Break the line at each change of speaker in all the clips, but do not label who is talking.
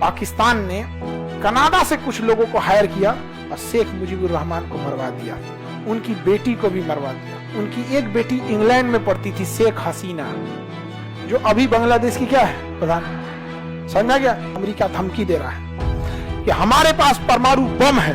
पाकिस्तान ने कनाडा से कुछ लोगों को हायर किया और शेख मुजीबुर रहमान को मरवा दिया, उनकी बेटी को भी मरवा दिया। उनकी एक बेटी इंग्लैंड में पढ़ती थी, शेख हसीना, जो अभी बांग्लादेश की क्या है प्रधान, समझा गया। अमेरिका धमकी दे रहा है कि हमारे पास परमाणु बम है,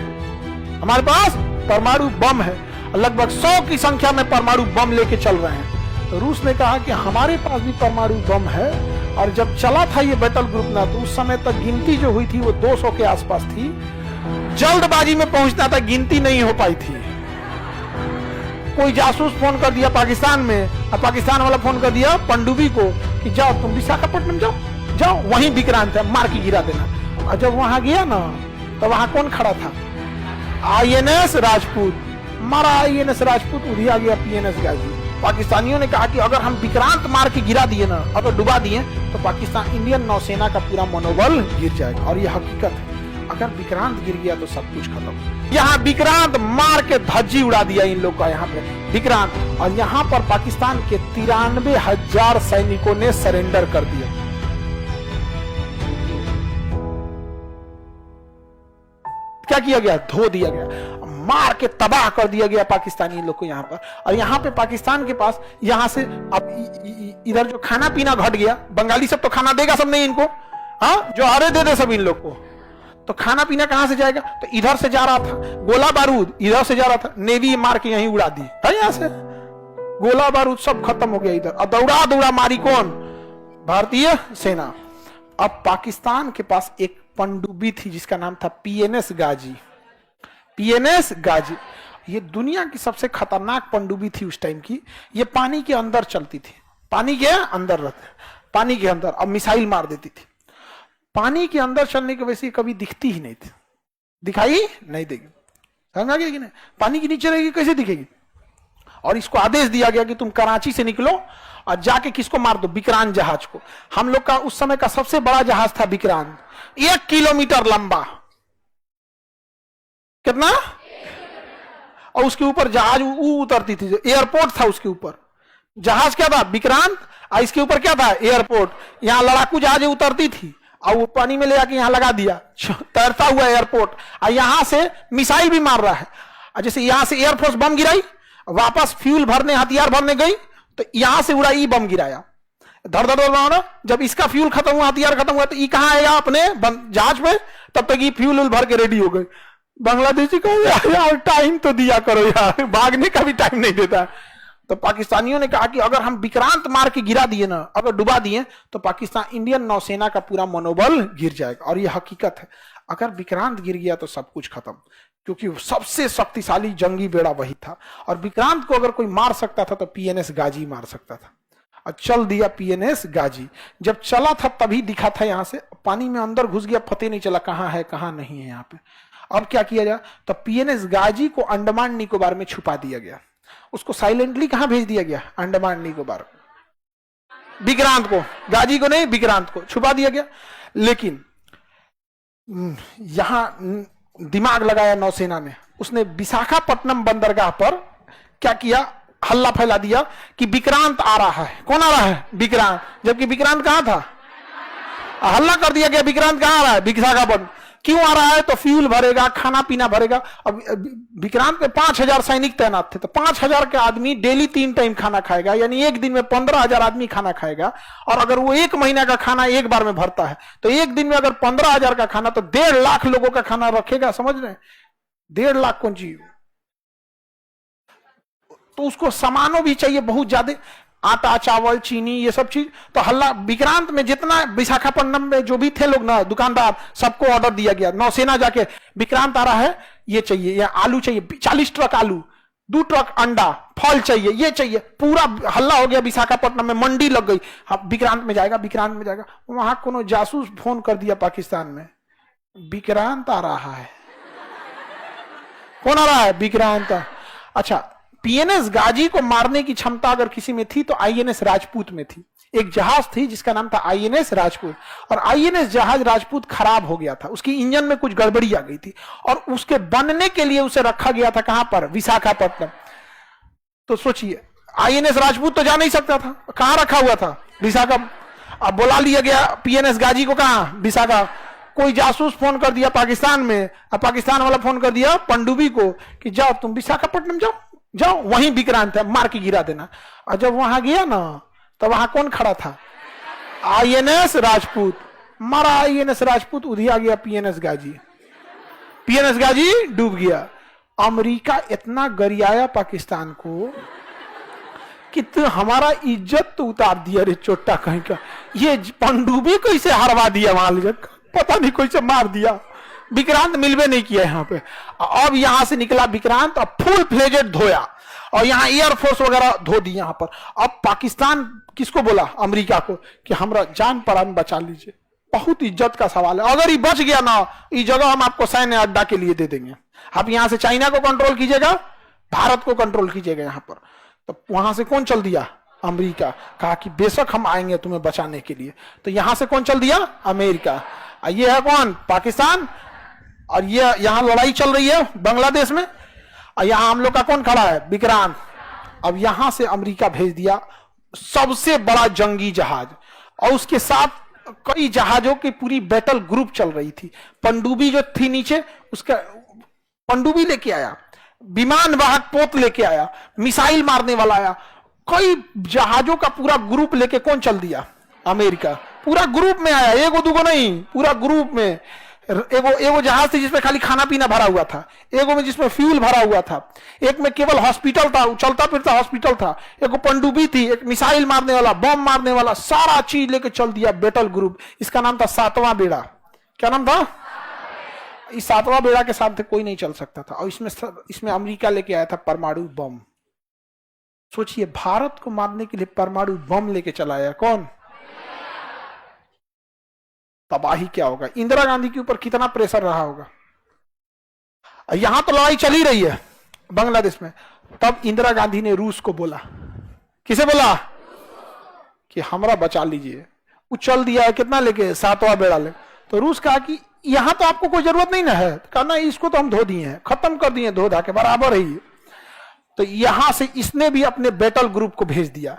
हमारे पास परमाणु बम है, लगभग 100 की संख्या में परमाणु बम लेके चल रहे हैं। तो रूस ने कहा कि हमारे पास भी परमाणु बम है, और जब चला था ये बैटल ग्रुप ना, तो उस समय तक गिनती जो हुई थी वो 200 के आसपास थी। जल्दबाजी में पहुंचना था, गिनती नहीं हो पाई थी। कोई जासूस फोन कर दिया पाकिस्तान में, और पाकिस्तान वाला फोन कर दिया पनडुब्बी को कि जाओ तुम विशाखापट्टनम जाओ, जाओ वहीं विक्रांत है, मार के गिरा देना। और जब वहां गया ना, तो वहां कौन खड़ा था? INS राजपूत। मारा INS राजपूत, उधिया गया PNS गाजी। पाकिस्तानियों ने कहा कि अगर हम विक्रांत मार के गिरा दिए ना, अगर डुबा दिए, तो पाकिस्तान इंडियन नौसेना का पूरा मनोबल गिर जाएगा। और यह हकीकत है, अगर विक्रांत गिर गया तो सब कुछ खत्म। यहाँ विक्रांत मार के धज्जी उड़ा दिया इन लोग का, यहाँ पे विक्रांत। और यहाँ पर पाकिस्तान के 93,000 सैनिकों ने सरेंडर कर दिया। क्या किया गया? धो दिया गया, मार के तबाह कर दिया गया पाकिस्तानी लोग को यहाँ पर। और यहाँ पे पाकिस्तान के पास यहाँ से अब इधर जो खाना पीना घट गया, बंगाली सब तो खाना देगा सब नहीं इनको, हाँ जो अरे दे दे सब इन लोग को, तो खाना पीना कहां से जाएगा? तो इधर से जा रहा था गोला बारूद, इधर से जा रहा था, नेवी मार के यहीं उड़ा दी है। यहाँ से गोला बारूद सब खत्म हो गया इधर। और दौड़ा दौड़ा मारी कौन? भारतीय सेना। अब पाकिस्तान के पास एक पनडुब्बी थी जिसका नाम था PNS गाजी। PNS गाजी ये दुनिया की सबसे खतरनाक पनडुब्बी थी उस टाइम की। ये पानी के अंदर चलती थी, पानी के अंदर रहते, पानी के अंदर, अब मिसाइल मार देती थी। पानी के अंदर चलने की वजह से कभी दिखती ही नहीं थी, दिखाई नहीं देगी, समझा गया कि नहीं? पानी के नीचे रहेगी कैसे दिखेगी? और इसको आदेश दिया गया कि तुम कराची से निकलो और जाके किसको मार दो? विक्रांत जहाज को। हम लोग का उस समय का सबसे बड़ा जहाज था विक्रांत, 1 किलोमीटर लंबा। कितना? और उसके ऊपर जहाज उतरती थी, एयरपोर्ट था उसके ऊपर। जहाज क्या था? विक्रांत। और इसके ऊपर क्या था? एयरपोर्ट। यहां लड़ाकू जहाज उतरती थी और वो पानी में ले जाके यहां लगा दिया, तैरता हुआ एयरपोर्ट। और यहां से मिसाइल भी मार रहा है। और जैसे यहां से एयरफोर्स बम गिराई, वापस फ्यूल भरने, हथियार भरने गई, तो यहां से उड़ाई बम गिराया, धड़ धड़ धड़। जब इसका फ्यूल खत्म हुआ, हथियार खत्म हुआ, तो ये कहां आया? अपने जहाज में। तब तक ये फ्यूल भर के रेडी हो गई। बांग्लादेशी को यार टाइम तो दिया करो यार, भागने का भी टाइम नहीं देता। तो पाकिस्तानियों ने कहा कि अगर हम विक्रांत मार के गिरा दिए ना, अगर डुबा दिए, तो पाकिस्तान इंडियन नौसेना का पूरा मनोबल गिर जाएगा। और यह हकीकत है, अगर विक्रांत गिर गया तो सब कुछ खत्म, क्योंकि सबसे शक्तिशाली जंगी बेड़ा वही था। और विक्रांत को अगर कोई मार सकता था तो PNS गाजी मार सकता था। और चल दिया PNS गाजी। जब चला था तभी दिखा था, यहां से पानी में अंदर घुस गया, पता नहीं चला कहां है कहां नहीं है यहाँ पे। अब क्या किया जाए? तो PNS गाजी को अंडमान निकोबार में छुपा दिया गया। उसको साइलेंटली कहां भेज दिया गया? अंडमान निकोबार। विक्रांत को, गाजी को नहीं, विक्रांत को छुपा दिया गया। लेकिन यहां दिमाग लगाया नौसेना ने। उसने विशाखापट्टनम बंदरगाह पर क्या किया? हल्ला फैला दिया कि विक्रांत आ रहा है। कौन आ रहा है? विक्रांत। जबकि विक्रांत कहां था? हल्ला कर दिया गया विक्रांत कहां आ रहा है? विशाखापट्टनम। क्यों आ रहा है? तो फ्यूल भरेगा, खाना पीना भरेगा। अब विक्रांत में 5,000 सैनिक तैनात थे, तो 5,000 के आदमी डेली 3 टाइम खाना खाएगा, यानी एक दिन में 15,000 आदमी खाना खाएगा। और अगर वो 1 महीना का खाना एक बार में भरता है, तो एक दिन में अगर 15,000 का खाना, तो 1.5 लाख लोगों का खाना रखेगा। समझ रहे हैं? 1.5 लाख कौन चीज? तो उसको सामानों भी चाहिए बहुत ज्यादा, आटा, चावल, चीनी, ये सब चीज। तो हल्ला विक्रांत में जितना विशाखापट्टनम में जो भी थे लोग ना, दुकानदार, सबको ऑर्डर दिया गया। नौसेना जाके विक्रांत आ रहा है, ये चाहिए, या आलू चाहिए 40 ट्रक आलू, 2 ट्रक अंडा, फल चाहिए, ये चाहिए। पूरा हल्ला हो गया विशाखापट्टनम में, मंडी लग गई। विक्रांत में जाएगा, विक्रांत में जाएगा। वहां कोनो जासूस फोन कर दिया पाकिस्तान में, विक्रांत आ रहा है। कौन आ रहा है? विक्रांत। अच्छा, PNS गाजी को मारने की क्षमता अगर किसी में थी तो INS राजपूत में थी। एक जहाज थी जिसका नाम था INS राजपूत, और INS जहाज राजपूत खराब हो गया था, उसकी इंजन में कुछ गड़बड़ी आ गई थी, और उसके बनने के लिए उसे रखा गया था कहां पर? विशाखापट्टनम। तो सोचिए, INS राजपूत तो जा नहीं सकता था, कहां रखा हुआ था? विशाखा। अब बुला लिया गया PNS गाजी को, कहां? विशाखा। कोई जासूस फोन कर दिया पाकिस्तान में, और पाकिस्तान वाला फोन कर दिया पनडुब्बी को कि जाओ तुम विशाखापट्टनम जाओ, जाओ वहीं विक्रांत है, मार के गिरा देना। और जब वहां गया ना तो वहां कौन खड़ा था? INS राजपूत। मारा INS राजपूत, उधिया गया PNS गाजी। PNS गाजी डूब गया। अमेरिका इतना गरियाया पाकिस्तान को कि तो हमारा इज्जत तो उतार दिया रे चोट्टा कहीं का। ये पनडुब्बी कैसे हरवा दिया वहां, पता नहीं कैसे मार दिया। विक्रांत मिलवे नहीं किया यहाँ पे। अब यहां से निकला विक्रांत, अब फुल फ्लेजेड धोया, और यहाँ एयरफोर्स वगैरह धो दी यहाँ पर। अब पाकिस्तान किसको बोला? अमेरिका को, कि हमरा जान प्राण बचा लीजिए, बहुत इज्जत का सवाल है, अगर ये बच गया ना ये जगह हम आपको सैन्य अड्डा के लिए दे देंगे। आप यहां से चाइना को कंट्रोल कीजिएगा, भारत को कंट्रोल कीजिएगा यहां पर। तो वहां से कौन चल दिया? अमेरिका। कहा कि बेशक हम आएंगे तुम्हें बचाने के लिए। तो यहां से कौन चल दिया? अमेरिका। ये है कौन? पाकिस्तान। और ये यहां लड़ाई चल रही है बांग्लादेश में, और यहां हम लोग का कौन खड़ा है? विक्रांत। अब यहां से अमेरिका भेज दिया सबसे बड़ा जंगी जहाज, और उसके साथ कई जहाजों की पूरी बैटल ग्रुप चल रही थी। पनडुब्बी जो थी नीचे, उसका पनडुब्बी लेके आया, विमान वाहक पोत लेके आया, मिसाइल मारने वाला आया, कई जहाजों का पूरा ग्रुप लेके कौन चल दिया? अमेरिका। पूरा ग्रुप में आया, एगो दुगो नहीं, पूरा ग्रुप में। एगो जहाज थी जिसमें खाली खाना पीना भरा हुआ था, एगो में जिसमें फ्यूल भरा हुआ था, एक में केवल हॉस्पिटल था, चलता फिरता हॉस्पिटल था, एगो पनडुब्बी थी, एक मिसाइल मारने वाला, बम मारने वाला, सारा चीज लेके चल दिया बैटल ग्रुप। इसका नाम था 7वां बेड़ा। क्या नाम था? इस 7वां बेड़ा के साथ कोई नहीं चल सकता था। और इसमें अमेरिका लेके आया था परमाणु बम। सोचिए, भारत को मारने के लिए परमाणु बम लेके चला आया कौन? तबाही क्या होगा? इंदिरा गांधी के ऊपर कितना प्रेशर रहा होगा। यहां तो लड़ाई चली रही है बांग्लादेश में, तब इंदिरा गांधी ने रूस को बोला। किसे बोला? कि हमरा बचा लीजिए। वो चल दिया है कितना लेके? 7वां बेड़ा ले। तो रूस कहा कि यहां तो आपको कोई जरूरत नहीं ना है। कहा ना, इसको तो हम धो दिए हैं, खत्म कर दिए, धो धा के बराबर है। तो यहां से इसने भी अपने बैटल ग्रुप को भेज दिया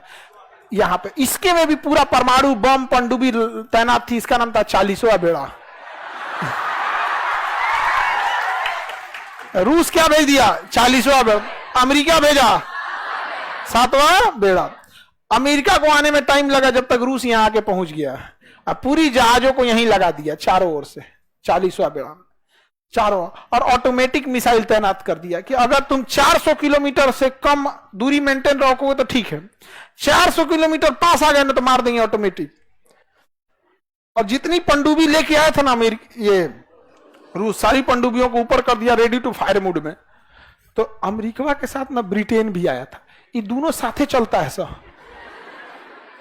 यहां पे। इसके में भी पूरा परमाणु बम पनडुब्बी तैनात थी। इसका नाम था 40वां बेड़ा। रूस क्या भेज दिया? 40वां बेड़ा। अमेरिका भेजा 7वां बेड़ा। अमेरिका को आने में टाइम लगा, जब तक रूस यहां आके पहुंच गया। अब पूरी जहाजों को यहीं लगा दिया चारों ओर से, 40वां बेड़ा चारों, और ऑटोमेटिक मिसाइल तैनात कर दिया कि अगर तुम 400 किलोमीटर से कम दूरी मेंटेन रखोगे तो ठीक है, 400 किलोमीटर पास आ गए ना तो मार देंगे ऑटोमेटिक। और जितनी पनडुब्बी लेके आया था ना ये रूस, सारी पनडुब्बियों को ऊपर कर दिया रेडी टू फायर मोड में। तो अमेरिका के साथ ना ब्रिटेन भी आया था, ये दोनों साथे चलता है सर।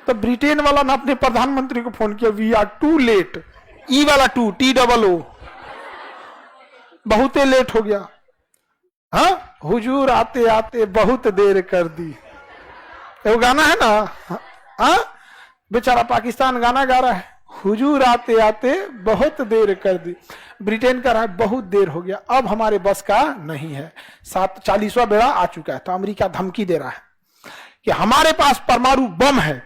तो ब्रिटेन वाला ना अपने प्रधानमंत्री को फोन किया, वी आर टू लेट। ई वाला टू, TOO, बहुत लेट हो गया। हाँ, हुजूर आते आते बहुत देर कर दी। वो गाना है ना, हाँ, बेचारा पाकिस्तान गाना गा रहा है, हुजूर आते आते बहुत देर कर दी। ब्रिटेन का रहा है बहुत देर हो गया, अब हमारे बस का नहीं है। 40वां बेड़ा आ चुका है। तो अमेरिका धमकी दे रहा है कि हमारे पास परमाणु बम है,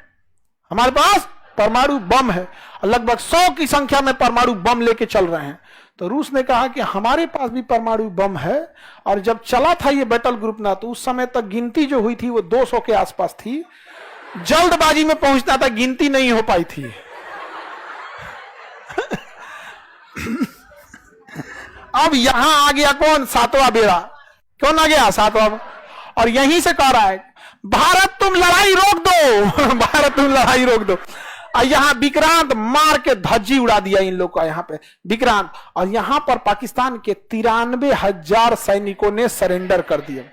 हमारे पास परमाणु बम है, लगभग 100 की संख्या में परमाणु बम लेके चल रहे हैं। तो रूस ने कहा कि हमारे पास भी परमाणु बम है। और जब चला था ये बैटल ग्रुप ना, तो उस समय तक गिनती जो हुई थी वो 200 के आसपास थी। जल्दबाजी में पहुंचना था, गिनती नहीं हो पाई थी। अब यहां आ गया कौन? 7वां बेड़ा। कौन आ गया? 7वां। और यहीं से कह रहा है, भारत तुम लड़ाई रोक दो, भारत तुम लड़ाई रोक दो। और यहां विक्रांत मार के धज्जी उड़ा दिया इन लोग का यहां पे विक्रांत। और यहां पर पाकिस्तान के 93,000 सैनिकों ने सरेंडर कर दिया।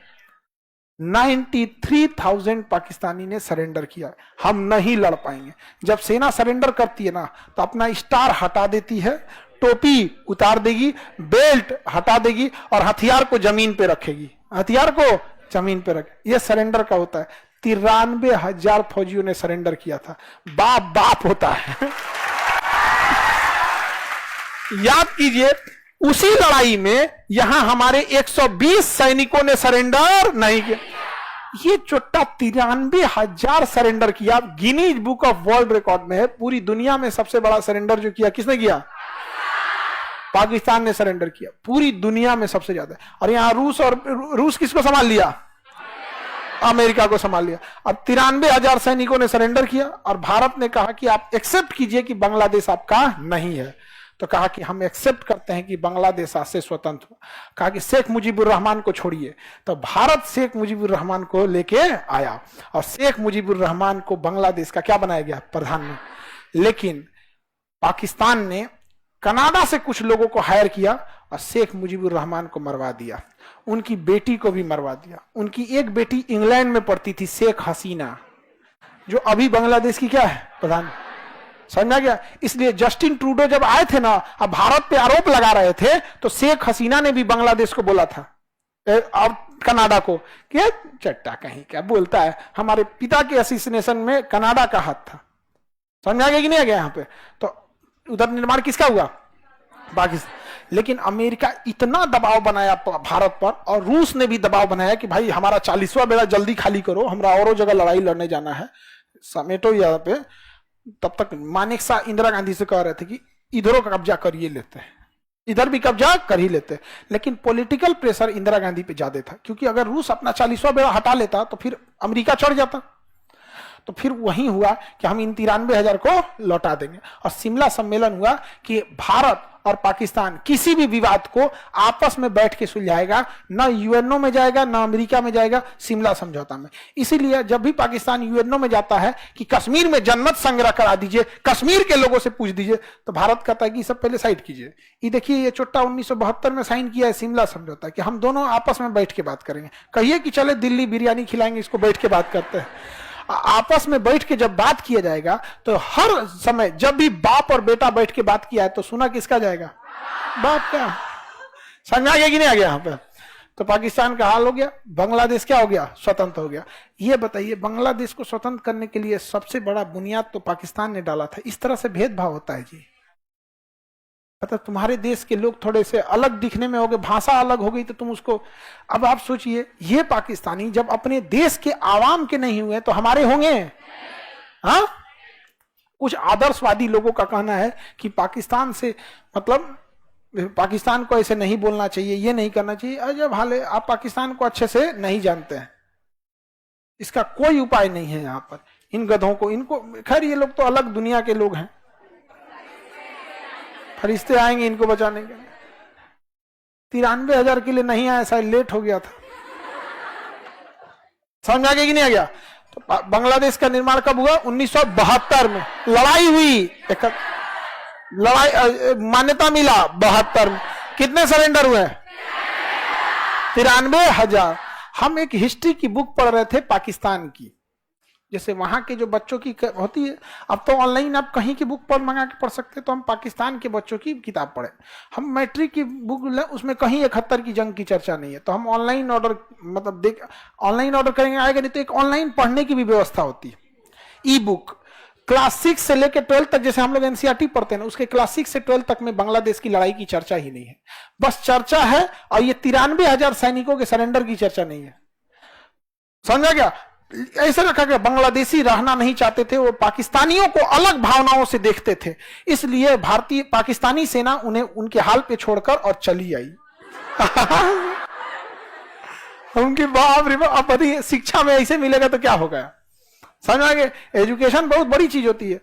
93,000 पाकिस्तानी ने सरेंडर किया। हम नहीं लड़ पाएंगे। जब सेना सरेंडर करती है ना, तो अपना स्टार हटा देती है, टोपी उतार देगी, बेल्ट हटा देगी, और हथियार को जमीन पे रखेगी। हथियार को जमीन पे रखे, यह सरेंडर का होता है। 93,000 फौजियों ने सरेंडर किया था। बाप बाप होता है। याद कीजिए, उसी लड़ाई में यहां हमारे 120 सैनिकों ने सरेंडर नहीं किया। ये चोट्टा 93,000 सरेंडर किया। Guinness book of world record में है। पूरी दुनिया में सबसे बड़ा सरेंडर जो किया, किसने किया? पाकिस्तान ने सरेंडर किया, पूरी दुनिया में सबसे ज्यादा। और यहाँ रूस किसको संभाल लिया? अमेरिका को संभाल लिया। अब 93,000 सैनिकों ने सरेंडर किया और भारत ने कहा कि आप एक्सेप्ट कीजिए कि बांग्लादेश आपका नहीं है। तो कहा कि हम एक्सेप्ट करते हैं कि बांग्लादेश आज से स्वतंत्र हो। कहा कि शेख मुजीबुर रहमान को छोड़िए। तो भारत शेख मुजीबुर रहमान को लेके आया और शेख मुजीबुर रहमान को बांग्लादेश का क्या बनाया गया? प्रधानमंत्री। लेकिन पाकिस्तान ने कनाडा से कुछ लोगों को हायर किया और शेख मुजीबुर रहमान को मरवा दिया, उनकी बेटी को भी मरवा दिया। उनकी एक बेटी इंग्लैंड में पढ़ती थी, शेख हसीना, जो अभी बांग्लादेश की क्या है? प्रधान। समझा गया? इसलिए जस्टिन ट्रूडो जब आए थे ना, अब भारत पे आरोप लगा रहे थे, तो शेख हसीना ने भी बांग्लादेश को बोला था और कनाडा को कि चट्टा कहीं क्या बोलता है, हमारे पिता के असिस्नेशन में कनाडा का हाथ था। समझा गया कि नहीं आ गया? यहाँ पे तो उधर निर्माण किसका हुआ? पाकिस्तान। लेकिन अमेरिका इतना दबाव बनाया भारत पर, और रूस ने भी दबाव बनाया कि भाई हमारा 40वां बेड़ा जल्दी खाली करो, हमरा औरों जगह लड़ाई लड़ने जाना है, समेटो यहाँ पे। तब तक मानेक शाह इंदिरा गांधी से कह रहे थे कि इधरों का कब्जा करिए लेते हैं, इधर भी कब्जा कर ही लेते हैं। लेकिन पॉलिटिकल प्रेशर इंदिरा गांधी पे ज्यादा था, क्योंकि अगर रूस अपना 40वां बेड़ा हटा लेता तो फिर अमेरिका चढ़ जाता। तो फिर वही हुआ कि हम इन 93,000 को लौटा देंगे। और शिमला सम्मेलन हुआ कि भारत और पाकिस्तान किसी भी विवाद को आपस में बैठ के सुलझाएगा, ना यूएनओ में जाएगा ना अमेरिका में जाएगा, शिमला समझौता में। इसीलिए जब भी पाकिस्तान यूएनओ में जाता है कि कश्मीर में जन्नत संग्रह करा दीजिए, कश्मीर के लोगों से पूछ दीजिए, तो भारत कहता है कि सब पहले साइड कीजिए। ये देखिए, ये चोट्टा 1972 में साइन किया है शिमला समझौता कि हम दोनों आपस में बैठ के बात करेंगे। कहिए कि चले दिल्ली बिरयानी खिलाएंगे, इसको बैठ के बात करते हैं। आपस में बैठ के जब बात किया जाएगा तो हर समय जब भी बाप और बेटा बैठ के बात किया है तो सुना किसका जाएगा? बाप का। समझ आ गया कि नहीं आ गया? यहाँ पे तो पाकिस्तान का हाल हो गया, बांग्लादेश क्या हो गया? स्वतंत्र हो गया। ये बताइए, बांग्लादेश को स्वतंत्र करने के लिए सबसे बड़ा बुनियाद तो पाकिस्तान ने डाला था। इस तरह से भेदभाव होता है जी। मतलब तुम्हारे देश के लोग थोड़े से अलग दिखने में हो गए, भाषा अलग हो गई तो तुम उसको। अब आप सोचिए, ये पाकिस्तानी जब अपने देश के आवाम के नहीं हुए तो हमारे होंगे? हाँ, कुछ आदर्शवादी लोगों का कहना है कि पाकिस्तान से मतलब पाकिस्तान को ऐसे नहीं बोलना चाहिए, ये नहीं करना चाहिए। अजब हाल है, आप पाकिस्तान को अच्छे से नहीं जानते हैं। इसका कोई उपाय नहीं है यहाँ पर। इन गधों को, इनको, खैर ये लोग तो अलग दुनिया के लोग हैं, फरिश्ते आएंगे इनको बचाने के लिए। 93,000 के लिए नहीं आया, शायद लेट हो गया था। समझ आ गया कि नहीं आ गया? तो बांग्लादेश का निर्माण कब हुआ? 1972 में लड़ाई हुई, लड़ाई मान्यता मिला 72 में। कितने सरेंडर हुए? 93,000। हम एक हिस्ट्री की बुक पढ़ रहे थे पाकिस्तान की, जैसे वहां के जो बच्चों की होती है, अब तो ऑनलाइन आप कहीं की बुक पर मंगा के पढ़ सकते, तो हम पाकिस्तान के बच्चों की किताब पढ़े। हम मैट्रिक की बुक लें, उसमें कहीं 71 की जंग की चर्चा नहीं है, तो हम ऑनलाइन ऑर्डर मतलब ऑनलाइन ऑर्डर करेंगे, आएगा नहीं तो एक ऑनलाइन पढ़ने की भी व्यवस्था होती है, ई बुक। क्लास 6 से लेकर 12 तक, जैसे हम लोग एनसीईआरटी पढ़ते हैं ना, उसके क्लास 6 से 12 तक में बांग्लादेश की लड़ाई की चर्चा ही नहीं है। बस चर्चा है, और ये 93,000 सैनिकों के सरेंडर की चर्चा नहीं है। समझा गया? ऐसे रखा गया, बांग्लादेशी रहना नहीं चाहते थे, वो पाकिस्तानियों को अलग भावनाओं से देखते थे, इसलिए भारतीय पाकिस्तानी सेना उन्हें उनके हाल पे छोड़कर और चली आई। उनकी बाप रे बाप, शिक्षा में ऐसे मिलेगा तो क्या होगा? समझ आ गया? एजुकेशन बहुत बड़ी चीज होती है।